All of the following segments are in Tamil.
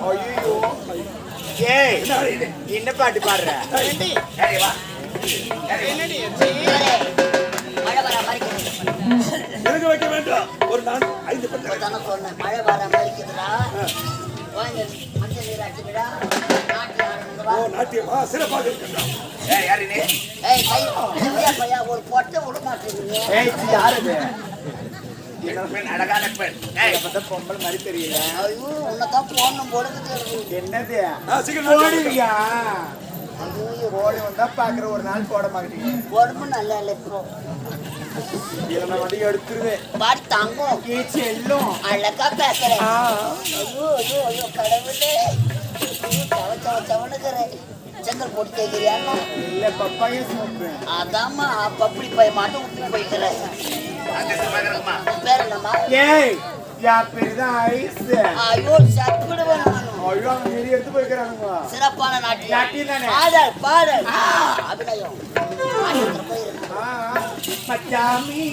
ஐயோ ஏய் என்ன பாட்டு பாடுற? எனக்கு வைக்க வேண்டாம். ஒரு நான் 5 பேர் தான சொன்னேன். மழை வர மாதிரி இருக்குதுடா. வாங்க மஞ்சள் நீர் அடிச்சுடா. நாட்டியமா சிறப்பாக இருக்குடா. ஏய் யாரு நீ? ஏய் பையா ஒரு பொட்டை விட மாட்டேங்குது. ஏய் யாரு இது? என்ன பெண், அழகான பெண். ஏய் அப்பதான் பொம்பளை மாதிரி தெரியல. ஐயோ உன்னதான் போடணும் போடுறது. என்னது? சீக்கிரம் போடுவியா? ஐயோ ஓடி வந்தா பாக்குற, ஒரு நாள் போட மாட்டீங்க. உடம்பு நல்லா இல்லை இப்போ. இவனை வண்டி எடுத்துருவேன். பாடி தங்கம் செல்லும் அழகா பேசுறேன். ஐயோ ஐயோ ஐயோ கடவுளே. சவனுக்கிறேன். செங்கல் போட்டு கேட்கிறியா? இல்ல பப்பாயே சாப்பிடுறேன். அதாம்மா பப்படி போய் மாட்டோம் உப்பி போய்க்கிறேன். பேர் என்னம்மா? ஏய் யா பேருதான் ஐஸ். ஐயோ சத்துடுவேன் நானும். ஐயோ அவங்க வெளியே எடுத்து போய்க்கிறானுங்க. சிறப்பான நாட்டியம். நாட்டியம் தானே? பாடல் பாடல் அபிநயம். மச்சாமி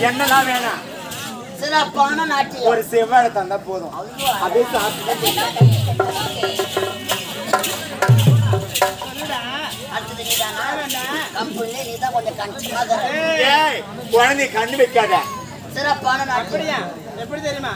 என்னலாம் வேணாம். சிறப்பான நாட்டியம். ஒரு செவ்வாழை தந்தா போதும். அப்படியே சாப்பிட்டு குழந்தை கண்ணு வைக்காத. சிறப்பான நாட்டியம். எப்படி தெரியுமா?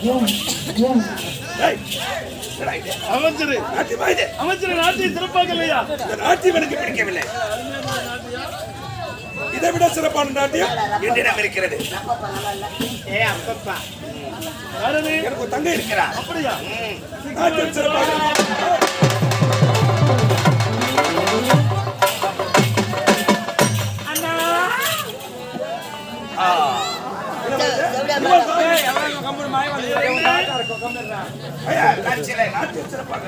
ஏய், என்னடா இது? அமைச்சரு நாட்டியமா இது? அமைச்சர் நாட்டியம் சிறப்பாக இல்லையா? இந்த நாட்டியம் எனக்கு பிடிக்கவில்லை. இதை விட சிறப்பான நாட்டியம் என்னிடம் இருக்கிறது. ஏ அப்பப்பா யாரது? எனக்கு ஒரு தங்கை இருக்கிறா. அப்படியா? நாட்டியம் சிறப்பாக அண்ணா எப்படி கம்பெனி மாய வந்து ஐயா, காட்சியிலே நாட்டியம் சிறப்பாக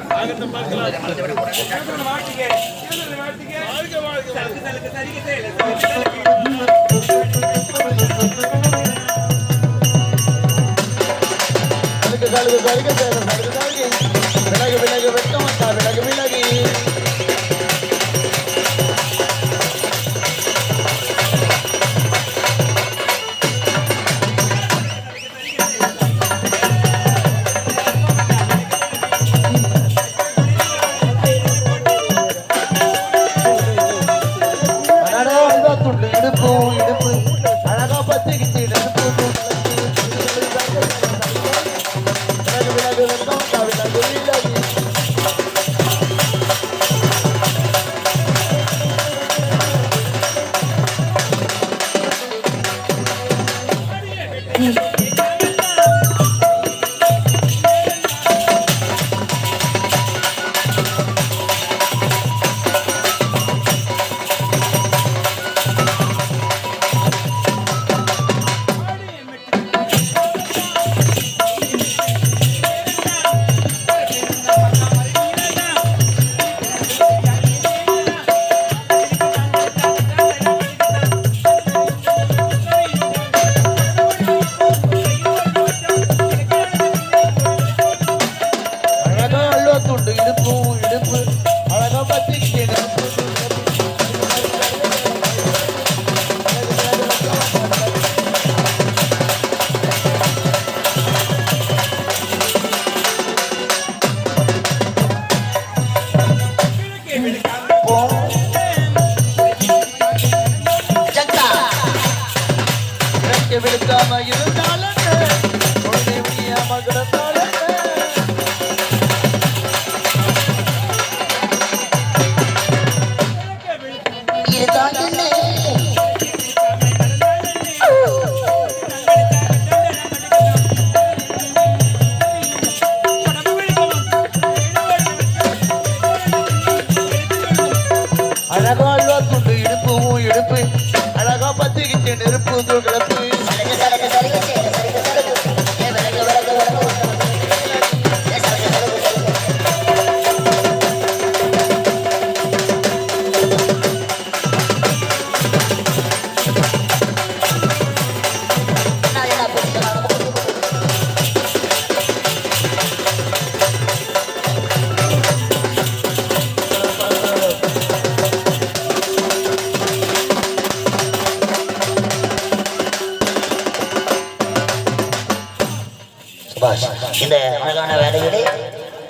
இந்த அழகான வேலையிலே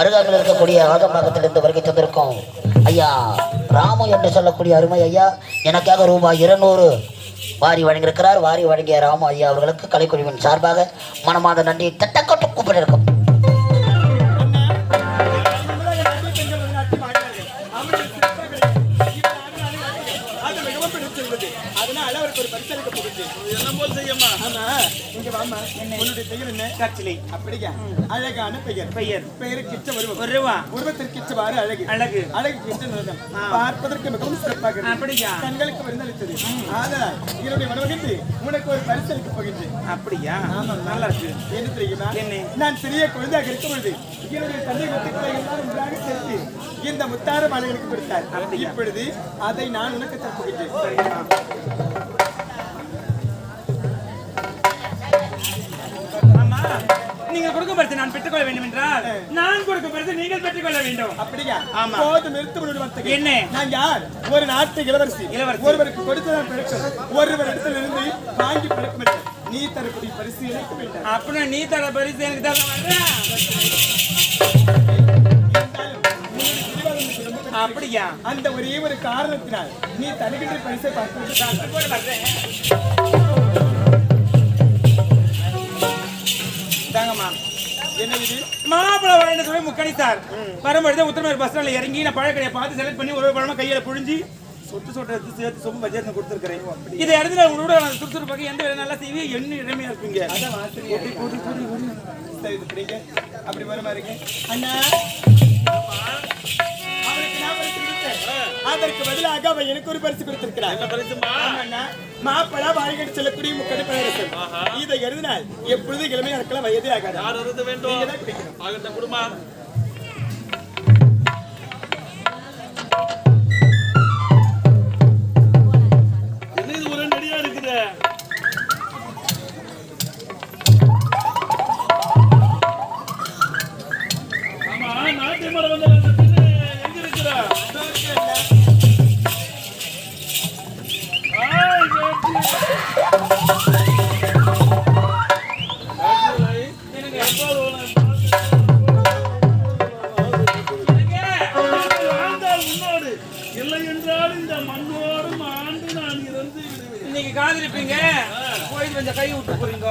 அருகாமையில் இருக்கக்கூடிய ஆகம்பாக்கத்திலிருந்து வருகை தந்திருக்கோம் ஐயா ராமு என்று சொல்லக்கூடிய அருமை ஐயா எனக்காக ரூபாய் 200 வாரி வழங்கியிருக்கிறார். வாரி வழங்கிய ராமு ஐயா அவர்களுக்கு கலைக்குழுவின் சார்பாக மனமார்ந்த நன்றி தட்டக்கட்டு கூப்பிட்டிருக்கும். அழகான பெயர் பெயர் பெயருக்கிட்ட உருவத்திற்கிட்டவாறு அழகு அழகு அழகு பார்ப்பதற்கு மிகவும் சிறப்பாக அப்படியா கண்களுக்கு விருந்தளித்தது ஆனால் என்னுடைய மனவகிட்டு உனக்கு ஒரு பரிசளிக்க போகின்றேன். அப்படியா? ஆமா, நல்லா இருக்கு. என்ன தெரியுமா? என்ன? நான் சிறிய குழந்தையாக இருக்கும் பொழுது என்னுடைய தந்தை எல்லாரும் ஒன்றாக சேர்த்து இந்த முத்தார மாலைகளுக்கு கொடுத்தார். இப்பொழுது அதை நான் உனக்கு தரப்போகின்றேன். சரியா? நீங்க கொடுக்கும் பரிசு நான் பெற்றுக்கொள்ள வேண்டும் என்றால் நான் கொடுக்கும் பரிசு நீங்கள் பெற்றுக்கொள்ள வேண்டும். அப்படியா? ஆமா. போதும், நிறுத்து. என்ன? நான் யார்? ஒரு நாட்டு இளவரசி. ஒருவருக்கு கொடுத்ததான் பிறக்கும், ஒருவர் இடத்துல இருந்து வாங்கி பிறக்கும். நீ தரக்கூடிய பரிசு எனக்கு வேண்டும். அப்படின்னா நீ தர பரிசு எனக்கு தான் வர்றேன். அப்படியா? அந்த ஒரே ஒரு காரணத்தினால் நீ தருகின்ற பரிசை பார்த்து தாங்கம்மா. என்ன இது? மாப்பிள வாங்கிட்டு போய் முக்கணி சார் வரும்பொழுது உத்தரமேர் பஸ் ஸ்டாண்ட்ல இறங்கி நான் பழக்கடையை பார்த்து செலக்ட் பண்ணி ஒரு பழமா கையில புழிஞ்சி சொட்டு எடுத்து சேர்த்து சொம்பு பஜ்ஜி கொடுத்துருக்கிறேன். இதை இடத்துல உங்களோட சுறுசுறுப்பாக எந்த வேலை நல்லா செய்வி என்ன இளமையா இருப்பீங்க. அதான் வாசனை சரி இது பிடிங்க. அப்படி வர மாதிரி இருக்கு அண்ணா. அவருக்கு நான் பரிசு கொடுத்தேன். அதற்கு பதிலாக அவன் எனக்கு ஒரு பரிசு கொடுத்திருக்கிறான். என்ன பரிசுமா? ஆமாண்ணா. மாப்பிள வாங்கிட்டு செல்லக்கூடிய முக்கணி பழரசன். இதை எழுதினால் எப்பொழுது இளமையா இருக்கலாம், வயதே ஆகாது. யார் இருந்து வேண்டும்? நீங்க தான் பிடிக்கணும். ஆகட்ட குடுமா. என்ன இது ஒரு நடிகா இருக்குது? ஆமா நாட்டிய மரம் வந்து எங்க இருக்கிறா? இன்னைக்கு காதலிப்பீங்க போயிட்டு கொஞ்சம் கை விட்டு போறீங்க.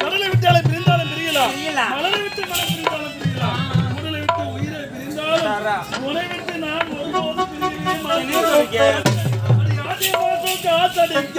கடலை விட்டாலே பிரிந்தாலும் பிரியலாம், மலரை விட்டு மனம் பிரிந்தாலும் பிரியலாம், உடலை விட்டு உயிரை பிரிந்தாலும் உன்னை விட்டு நான் ஒருபோதும் பிரியவே மாட்டேன். காத்தடிக்க